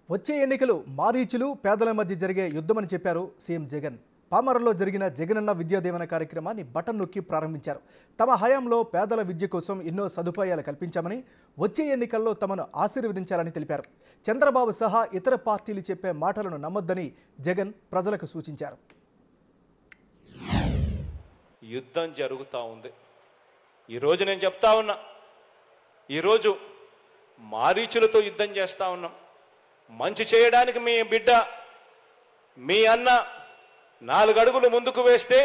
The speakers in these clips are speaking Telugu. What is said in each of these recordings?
వచ్చే ఎన్నికలు మారీచులు పేదల మధ్య జరిగే యుద్ధమని చెప్పారు సీఎం జగన్. పామరలో జరిగిన జగనన్న విద్యా దీవెన కార్యక్రమాన్ని బటన్ నొక్కి ప్రారంభించారు. తమ హయాంలో పేదల విద్య కోసం ఎన్నో సదుపాయాలు కల్పించామని, వచ్చే ఎన్నికల్లో తమను ఆశీర్వదించాలని తెలిపారు. చంద్రబాబు సహా ఇతర పార్టీలు చెప్పే మాటలను నమ్మొద్దని జగన్ ప్రజలకు సూచించారు. యుద్ధం జరుగుతూ ఉంది. ఈరోజు నేను చెప్తా ఉన్నా, ఈరోజు మారీచులతో యుద్ధం చేస్తా ఉన్నాం. మంచి చేయడానికి మీ బిడ్డ, మీ అన్న 4 అడుగులు ముందుకు వేస్తే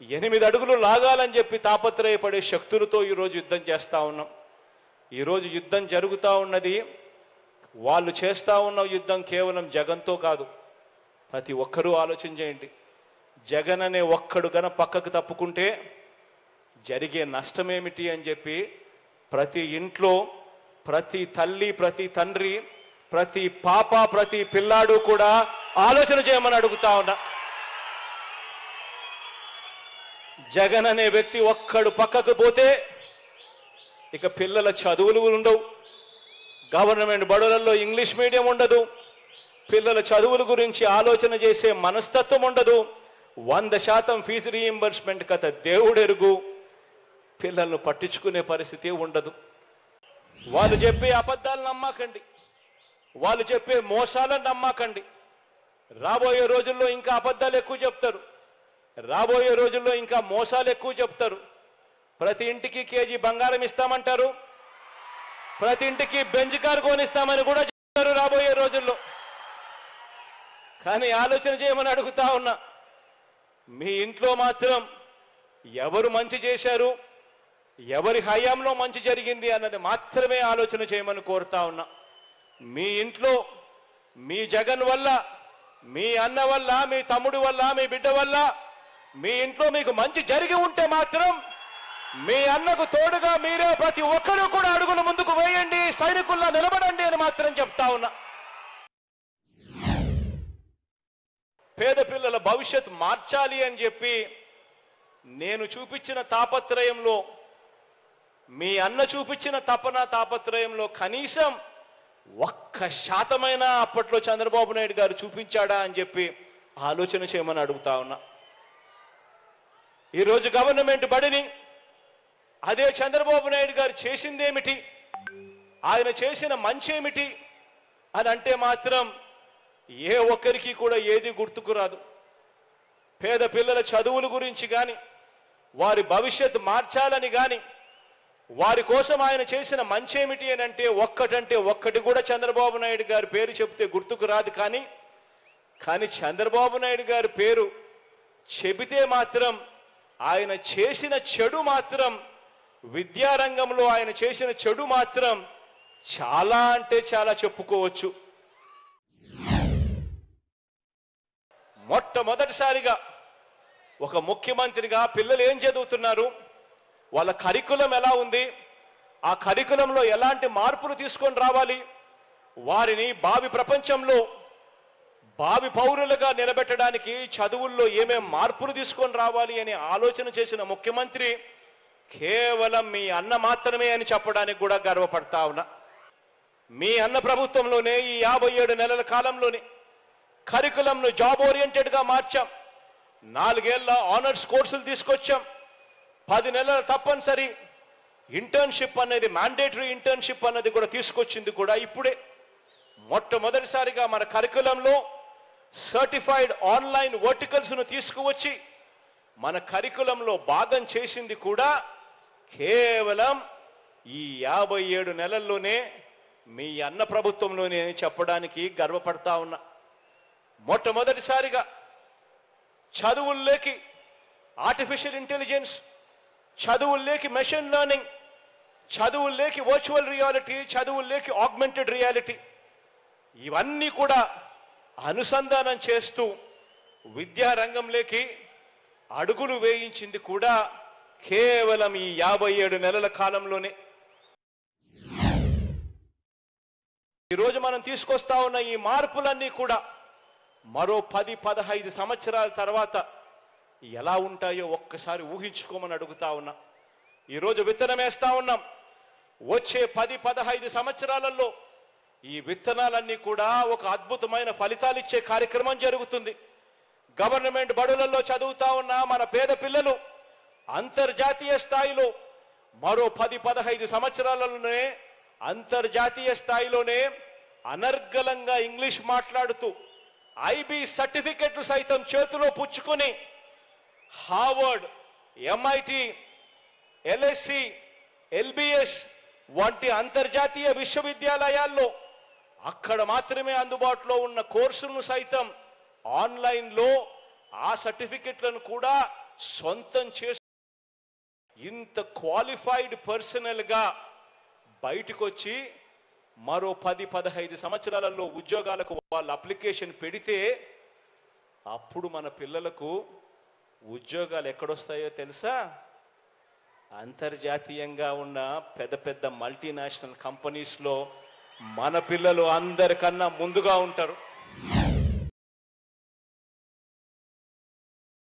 8 అడుగులు లాగాలని చెప్పి తాపత్రయపడే శక్తులతో ఈరోజు యుద్ధం చేస్తా ఉన్నాం. ఈరోజు యుద్ధం జరుగుతూ ఉన్నది, వాళ్ళు చేస్తూ ఉన్న యుద్ధం కేవలం జగన్తో కాదు. ప్రతి ఒక్కరూ ఆలోచన చేయండి. జగన్ అనే ఒక్కడు గన పక్కకు తప్పుకుంటే జరిగే నష్టమేమిటి అని చెప్పి ప్రతి ఇంట్లో, ప్రతి తల్లి, ప్రతి తండ్రి, ప్రతి పాప, ప్రతి పిల్లాడు కూడా ఆలోచన చేయమని అడుగుతా ఉన్నా. జగన్ అనే వ్యక్తి ఒక్కడు పక్కకు పోతే ఇక పిల్లల చదువులు ఉండవు, గవర్నమెంట్ బడులలో ఇంగ్లీష్ మీడియం ఉండదు, పిల్లల చదువుల గురించి ఆలోచన చేసే మనస్తత్వం ఉండదు, 100% ఫీజు రీయింబర్స్మెంట్ కథ దేవుడెరుగు, పిల్లలను పట్టించుకునే పరిస్థితి ఉండదు. వాళ్ళు చెప్పే అబద్ధాలు నమ్మకండి, వాళ్ళు చెప్పే మోసాలను నమ్మకండి. రాబోయే రోజుల్లో ఇంకా అబద్ధాలు ఎక్కువ చెప్తారు, రాబోయే రోజుల్లో ఇంకా మోసాలు ఎక్కువ చెప్తారు. ప్రతి ఇంటికి కేజీ బంగారం ఇస్తామంటారు, ప్రతి ఇంటికి బెంజ్ కారు కొనిస్తామని కూడా చెప్తారు రాబోయే రోజుల్లో. కానీ ఆలోచన చేయమని అడుగుతా ఉన్నా, మీ ఇంట్లో మాత్రం ఎవరు మంచి చేశారు, ఎవరి హయాంలో మంచి జరిగింది అన్నది మాత్రమే ఆలోచన చేయమని కోరుతా ఉన్నా. మీ ఇంట్లో మీ జగన్ వల్ల, మీ అన్న వల్ల, మీ తమ్ముడి వల్ల, మీ బిడ్డ వల్ల మీ ఇంట్లో మీకు మంచి జరిగి ఉంటే మాత్రం మీ అన్నకు తోడుగా మీరే ప్రతి ఒక్కరూ కూడా అడుగులు ముందుకు వేయండి, సైనికుల్లా నిలబడండి అని మాత్రం చెప్తా ఉన్నా. పేద పిల్లల భవిష్యత్ మార్చాలి అని చెప్పి నేను చూపించిన తాపత్రయంలో, మీ అన్న చూపించిన తపన తాపత్రయంలో కనీసం 1% అప్పట్లో చంద్రబాబు నాయుడు గారు చూపించాడా అని చెప్పి ఆలోచన చేయమని అడుగుతా ఉన్నా. ఈరోజు గవర్నమెంట్ బడిని అదే చంద్రబాబు నాయుడు గారు చేసిందేమిటి, ఆయన చేసిన మంచేమిటి అని అంటే మాత్రం ఏ ఒక్కరికి కూడా ఏది గుర్తుకు రాదు. పేద పిల్లల చదువుల గురించి కానీ, వారి భవిష్యత్తు మార్చాలని కానీ, వారి కోసం ఆయన చేసిన మంచేమిటి అని అంటే ఒక్కటి కూడా చంద్రబాబు నాయుడు గారి పేరు చెప్తే గుర్తుకు రాదు. కానీ చంద్రబాబు నాయుడు గారి పేరు చెబితే మాత్రం ఆయన చేసిన చెడు మాత్రం, విద్యారంగంలో ఆయన చేసిన చెడు మాత్రం చాలా అంటే చాలా చెప్పుకోవచ్చు. మొట్టమొదటిసారిగా ఒక ముఖ్యమంత్రిగా పిల్లలు ఏం చదువుతున్నారు, వాళ్ళ కరికులం ఎలా ఉంది, ఆ కరికులంలో ఎలాంటి మార్పులు తీసుకొని రావాలి, వారిని భావి ప్రపంచంలో భావి పౌరులుగా నిలబెట్టడానికి చదువుల్లో ఏమేం మార్పులు తీసుకొని రావాలి అని ఆలోచన చేసిన ముఖ్యమంత్రి కేవలం మీ అన్న మాత్రమే అని చెప్పడానికి కూడా గర్వపడతా ఉన్నా. మీ అన్న ప్రభుత్వంలోనే ఈ 57 నెలల కాలంలోనే కరికులంను జాబ్ ఓరియంటెడ్గా మార్చాం. 4 ఏళ్ల ఆనర్స్ కోర్సులు తీసుకొచ్చాం. 10 నెలల తప్పనిసరి ఇంటర్న్షిప్ అనేది, మ్యాండేటరీ ఇంటర్న్షిప్ అన్నది కూడా తీసుకొచ్చింది కూడా ఇప్పుడే. మొట్టమొదటిసారిగా మన కరికులంలో సర్టిఫైడ్ ఆన్లైన్ వర్టికల్స్ను తీసుకువచ్చి మన కరికులంలో భాగం చేసింది కూడా కేవలం ఈ 57 నెలల్లోనే మీ అన్న ప్రభుత్వంలోనే చెప్పడానికి గర్వపడతా ఉన్నా. మొట్టమొదటిసారిగా చదువుల్లోకి ఆర్టిఫిషియల్ ఇంటెలిజెన్స్, చదువుల్లోకి మెషిన్ లెర్నింగ్, చదువుల్లోకి వర్చువల్ రియాలిటీ, చదువుల్లోకి ఆగ్మెంటెడ్ రియాలిటీ, ఇవన్నీ కూడా అనుసంధానం చేస్తూ విద్యారంగంలోకి అడుగులు వేయించింది కూడా కేవలం ఈ 57 నెలల కాలంలోనే. ఈరోజు మనం తీసుకొస్తా ఉన్న ఈ మార్పులన్నీ కూడా మరో 10-15 సంవత్సరాల తర్వాత ఎలా ఉంటాయో ఒక్కసారి ఊహించుకోమని అడుగుతా ఉన్నా. ఈరోజు విత్తనం వేస్తా ఉన్నాం. వచ్చే 10-15 సంవత్సరాలలో ఈ విత్తనాలన్నీ కూడా ఒక అద్భుతమైన ఫలితాలు ఇచ్చే కార్యక్రమం జరుగుతుంది. గవర్నమెంట్ బడులలో చదువుతా ఉన్న మన పేద పిల్లలు అంతర్జాతీయ స్థాయిలో మరో 10-15 సంవత్సరాలలోనే అంతర్జాతీయ స్థాయిలోనే అనర్గళంగా ఇంగ్లీష్ మాట్లాడుతూ ఐబీ సర్టిఫికెట్లు సైతం చేతిలో పుచ్చుకొని హార్వర్డ్, ఎంఐటి, ఎల్ఎస్సి, ఎల్బిఎస్ వంటి అంతర్జాతీయ విశ్వవిద్యాలయాల్లో అక్కడ మాత్రమే అందుబాటులో ఉన్న కోర్సులను సైతం ఆన్లైన్లో ఆ సర్టిఫికెట్లను కూడా సొంతం చేసి ఇంత క్వాలిఫైడ్ పర్సనల్గా బయటకు వచ్చి మరో 10-15 సంవత్సరాలలో ఉద్యోగాలకు వాళ్ళు అప్లికేషన్ పెడితే అప్పుడు మన పిల్లలకు ఉద్యోగాలు ఎక్కడొస్తాయో తెలుసా? అంతర్జాతీయంగా ఉన్న పెద్ద పెద్ద మల్టీనేషనల్ కంపెనీస్లో మన పిల్లలు అందరికన్నా ముందుగా ఉంటారు.